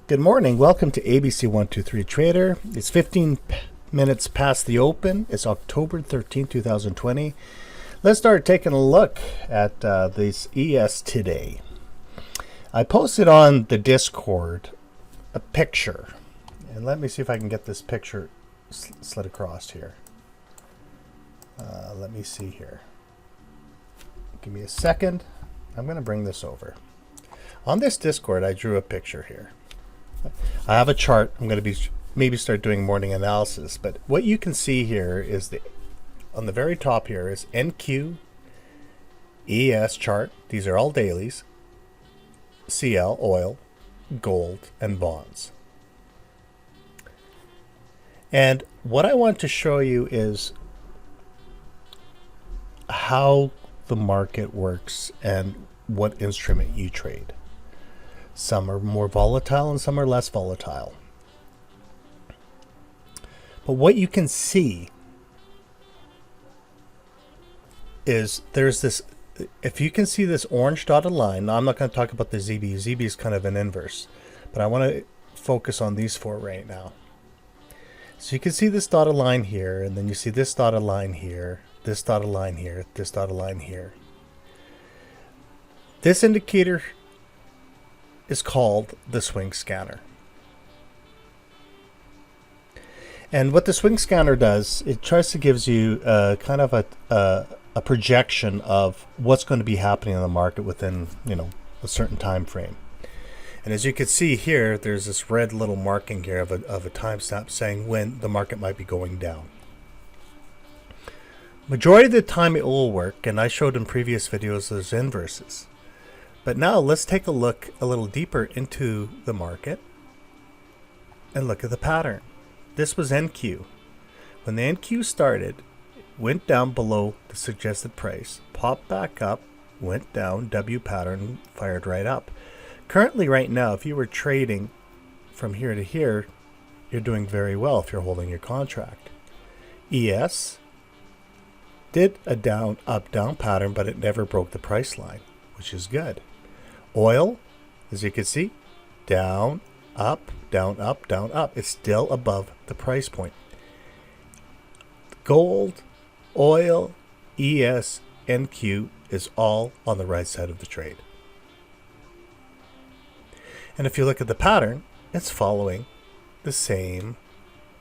Good morning. Welcome to ABC123 Trader. It's 15 minutes past the open. It's October 13, 2020. Let's start taking a look at this ES today. I posted on the Discord a picture. And let me see if I can get this picture slid across here. Let me see here. Give me a second. I'm going to bring this over. On this Discord, I drew a picture here. I have a chart. I'm going to maybe start doing morning analysis, but what you can see here is on the very top here is NQ, ES chart. These are all dailies. CL, oil, gold, and bonds. And what I want to show you is how the market works and what instrument you trade. Some are more volatile and some are less volatile. But what you can see is there's this, if you can see this orange dotted line, now I'm not going to talk about the ZB. ZB is kind of an inverse, but I want to focus on these four right now. So you can see this dotted line here, and then you see this dotted line here, this dotted line here, this dotted line here. This indicator is called the swing scanner. And what the swing scanner does, it tries to gives you kind of a projection of what's going to be happening in the market within, a certain time frame. And as you can see here, there's this red little marking here of a timestamp saying when the market might be going down. Majority of the time it will work, and I showed in previous videos there's inverses. But now let's take a look a little deeper into the market and look at the pattern. This was NQ. When the NQ started, went down below the suggested price, popped back up, went down, W pattern, fired right up. Currently right now, if you were trading from here to here, you're doing very well if you're holding your contract. ES did a down, up, down pattern, but it never broke the price line, which is good. Oil, as you can see, down, up, down, up, down, up. It's still above the price point. Gold, oil, ES, NQ is all on the right side of the trade. And if you look at the pattern, it's following the same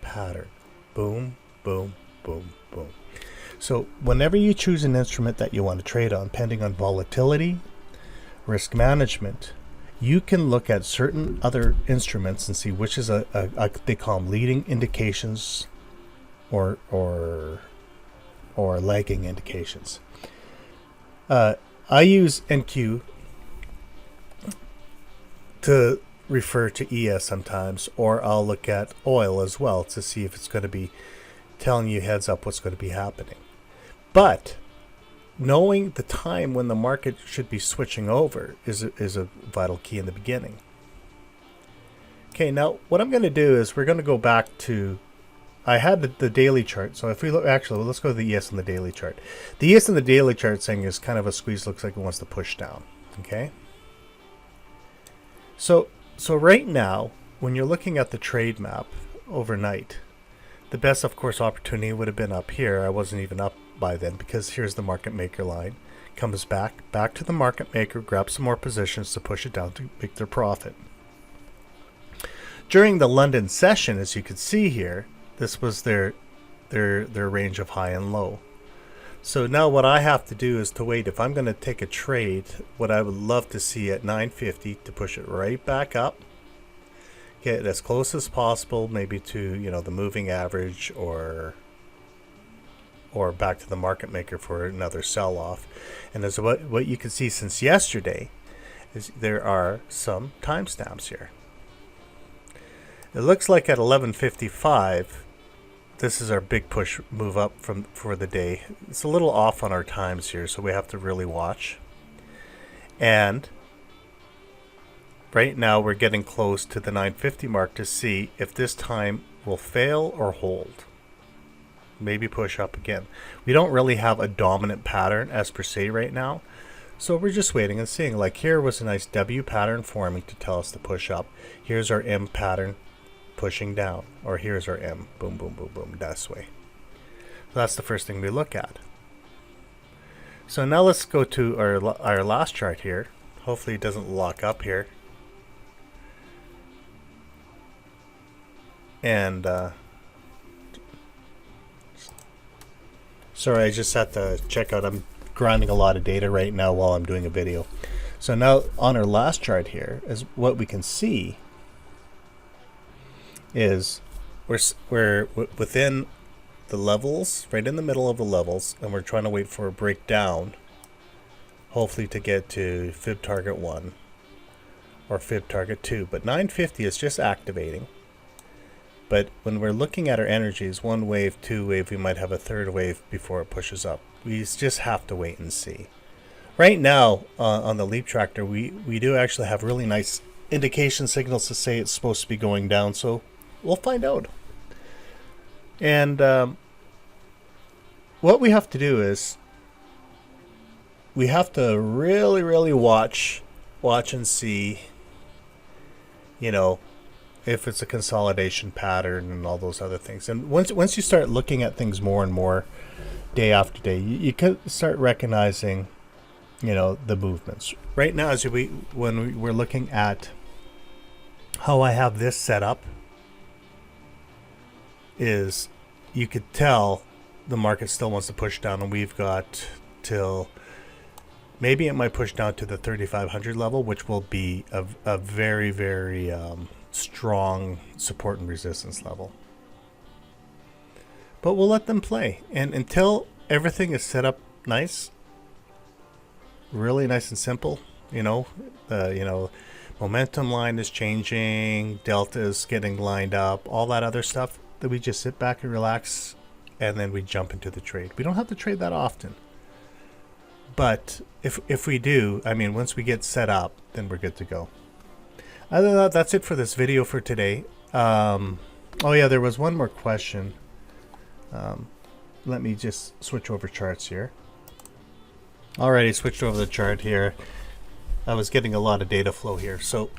pattern. Boom, boom, boom, boom. So whenever you choose an instrument that you want to trade on, depending on volatility, risk management, you can look at certain other instruments and see which is they call them leading indications or lagging indications. I use NQ to refer to ES sometimes, or I'll look at oil as well to see if it's going to be telling you heads up what's going to be happening. But knowing the time when the market should be switching over is a vital key in the beginning. Okay, now what I'm going to do is we're going to go back to, I had the daily chart. So if we look, actually, let's go to the ES on the daily chart. The ES on the daily chart saying is kind of a squeeze, looks like it wants to push down. Okay. So right now, when you're looking at the trade map overnight, the best, of course, opportunity would have been up here. I wasn't even up by then because here's the market maker line. Comes back to the market maker, grabs some more positions to push it down to make their profit. During the London session, as you can see here, this was their range of high and low. So now what I have to do is to wait. If I'm going to take a trade, what I would love to see at 950 to push it right back up, get as close as possible, maybe to the moving average or back to the market maker for another sell-off. And as what you can see since yesterday is there are some timestamps here. It looks like at 11:55 this is our big push move up for the day. It's a little off on our times here, so we have to really watch. And right now we're getting close to the 950 mark to see if this time will fail or hold. Maybe push up again. We don't really have a dominant pattern as per se right now, So we're just waiting and seeing. Like here was a nice W pattern forming to tell us to push up. Here's our M pattern pushing down. Or here's our M. Boom, boom, boom, boom. This way. So that's the first thing we look at. So now let's go to our last chart here. Hopefully it doesn't lock up here. And sorry, I just had to check out. I'm grinding a lot of data right now while I'm doing a video. So now on our last chart here is what we can see is we're within the levels, right in the middle of the levels, and we're trying to wait for a breakdown, hopefully to get to fib target 1 or fib target 2. But 950 is just activating. But when we're looking at our energies, 1 wave, 2 wave, we might have a 3rd wave before it pushes up. We just have to wait and see. Right now, on the Leap Tractor, we do actually have really nice indication signals to say it's supposed to be going down, so we'll find out. And what we have to do is we have to really, really watch and see, you know, if it's a consolidation pattern and all those other things. And once you start looking at things more and more day after day, you can start recognizing, you know, the movements. Right now, when we're looking at how I have this set up, is you could tell the market still wants to push down, and we've got till maybe it might push down to the 3,500 level, which will be a very, very strong support and resistance level. But we'll let them play, and until everything is set up nice, really nice and simple, you know, momentum line is changing, delta is getting lined up, all that other stuff, that we just sit back and relax, and then we jump into the trade. We don't have to trade that often, but if we do, I mean, once we get set up, then we're good to go. Other than that, that's it for this video for today. Oh yeah, there was one more question. Let me just switch over charts here. Alrighty, switched over the chart here. I was getting a lot of data flow here, so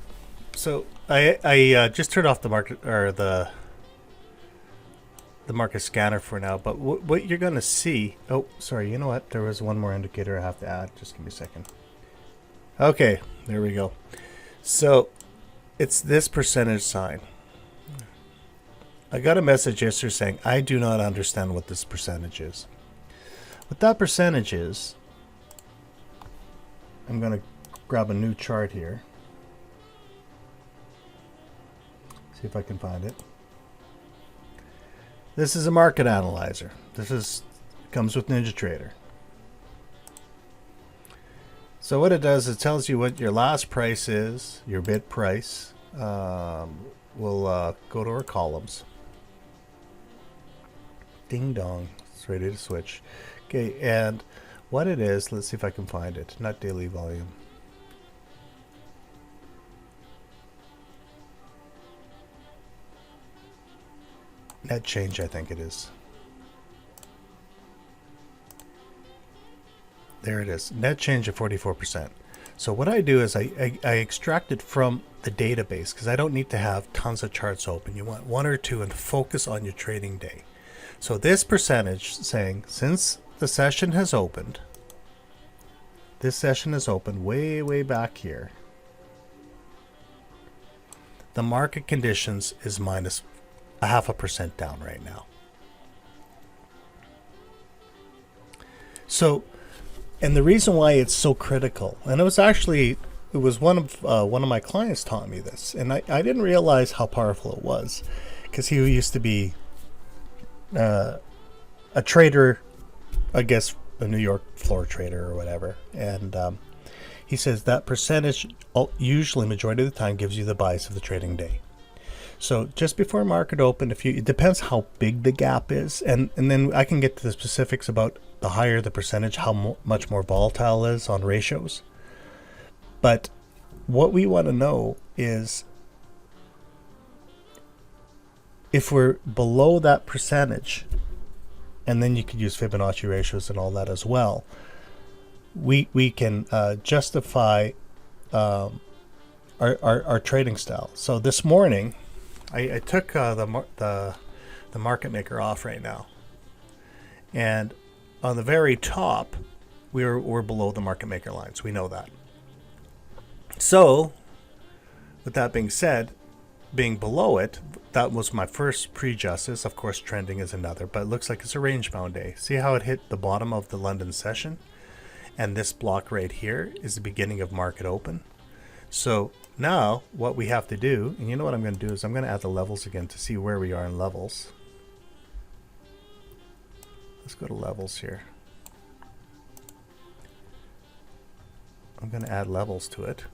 I just turned off the market, or the market scanner for now. But what you're gonna see, oh sorry, you know what, there was one more indicator I have to add. Just give me a second. Okay, there we go. So it's this percentage sign. I got a message yesterday saying I do not understand what this percentage is. What that percentage is, I'm going to grab a new chart here. See if I can find it. This is a market analyzer. This comes with NinjaTrader. So what it does, it tells you what your last price is, your bid price. We'll go to our columns. Ding dong, it's ready to switch. Okay, and what it is, let's see if I can find it. Not daily volume. Net change, I think it is. There it is, net change of 44%. So what I do is I extract it from the database, because I don't need to have tons of charts open. You want 1 or 2 and focus on your trading day. So this percentage saying, since the session has opened, this session is open way back here, the market conditions is minus 0.5% down right now. So, and the reason why it's so critical, and it was one of my clients taught me this, and I didn't realize how powerful it was, because he used to be a trader, I guess a New York floor trader or whatever, and he says that percentage usually majority of the time gives you the bias of the trading day. So just before market open, it depends how big the gap is, and then I can get to the specifics about the higher the percentage, how much more volatile it is on ratios. But what we want to know is if we're below that percentage, and then you could use Fibonacci ratios and all that as well, we can justify our trading style. So this morning, I took the market maker off right now, and on the very top, we're below the market maker lines. We know that. So, with that being said, being below it, that was my first pre-justice. Of course, trending is another, but it looks like it's a range-bound day. See how it hit the bottom of the London session? And this block right here is the beginning of market open. So now what we have to do, and you know what I'm going to do is I'm going to add the levels again to see where we are in levels. Let's go to levels here. I'm going to add levels to it.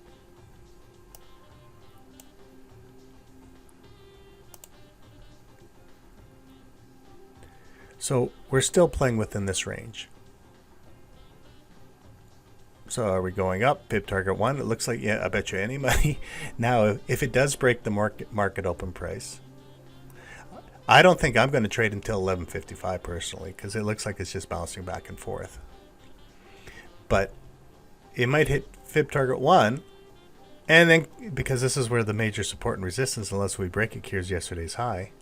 So we're still playing within this range. So are we going up? Pip target 1. It looks like, yeah, I bet you any money. Now, if it does break the market open price, I don't think I'm going to trade until 11.55 personally, because it looks like it's just bouncing back and forth. But it might hit fib target 1, and then because this is where the major support and resistance, unless we break it, here's yesterday's high,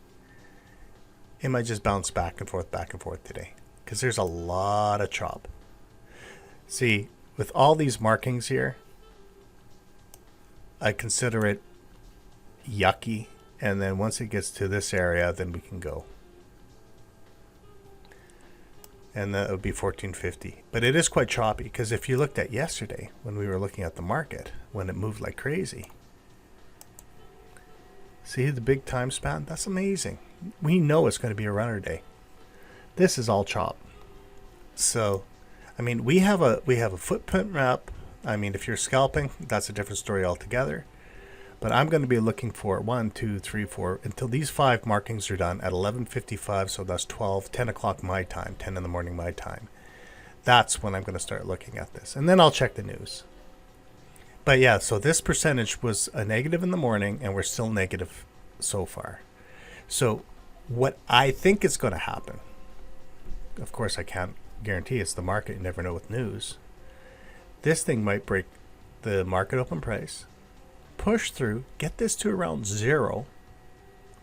it might just bounce back and forth today, because there's a lot of chop. See, with all these markings here, I consider it yucky, and then once it gets to this area, then we can go. And that would be 1450. But it is quite choppy, because if you looked at yesterday, when we were looking at the market, when it moved like crazy, see the big time span? That's amazing. We know it's going to be a runner day. This is all chop. So, I mean, we have a footprint map. I mean, if you're scalping, that's a different story altogether. But I'm going to be looking for 1, 2, 3, 4 until these 5 markings are done at 11:55. So that's 10 o'clock my time, 10 in the morning my time. That's when I'm going to start looking at this, and then I'll check the news. But yeah, so this percentage was a negative in the morning, and we're still negative so far. So what I think is going to happen, of course I can't guarantee, it's the market, you never know with news. This thing might break the market open price, push through, get this to around 0.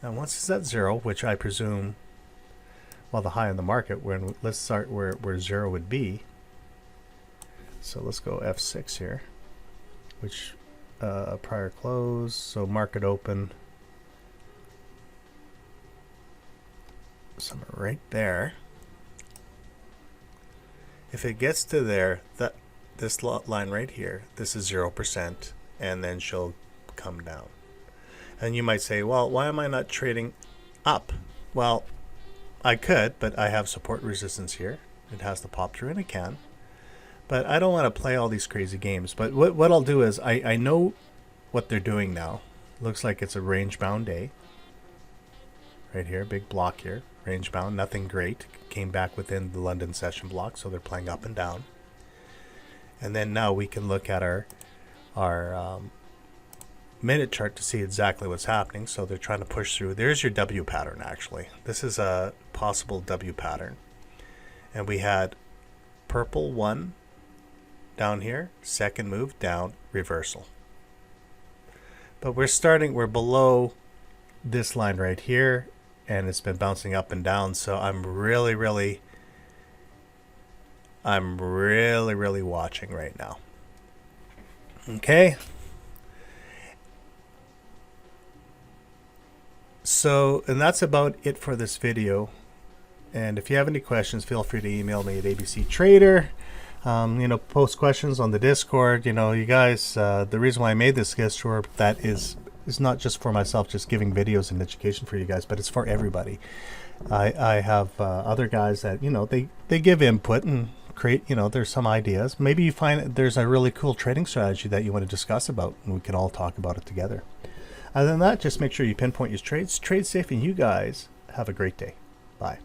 And once it's at 0, which I presume, well, the high in the market, let's start where 0 would be. So let's go F6 here, which prior close, so market open somewhere right there. If it gets to there, this line right here, this is 0%, and then she'll come down. And you might say, well, why am I not trading up? Well, I could, but I have support resistance here. It has to pop through, and it can. But I don't want to play all these crazy games. But what I'll do is, I know what they're doing now. Looks like it's a range-bound day. Right here, big block here. Range-bound, nothing great. Came back within the London session block, so they're playing up and down. And then now we can look at our minute chart to see exactly what's happening. So they're trying to push through. There's your W pattern, actually. This is a possible W pattern. And we had purple 1 down here, second move down, reversal. But we're below this line right here, and it's been bouncing up and down. So I'm really watching right now. Okay. So, and that's about it for this video. And if you have any questions, feel free to email me at abctrader. Post questions on the Discord. You guys, the reason why I made this Discord, that is not just for myself, just giving videos and education for you guys, but it's for everybody. I have other guys that, they give input and create, there's some ideas. Maybe you find there's a really cool trading strategy that you want to discuss about, and we can all talk about it together. Other than that, just make sure you pinpoint your trades, trade safe, and you guys have a great day. Bye.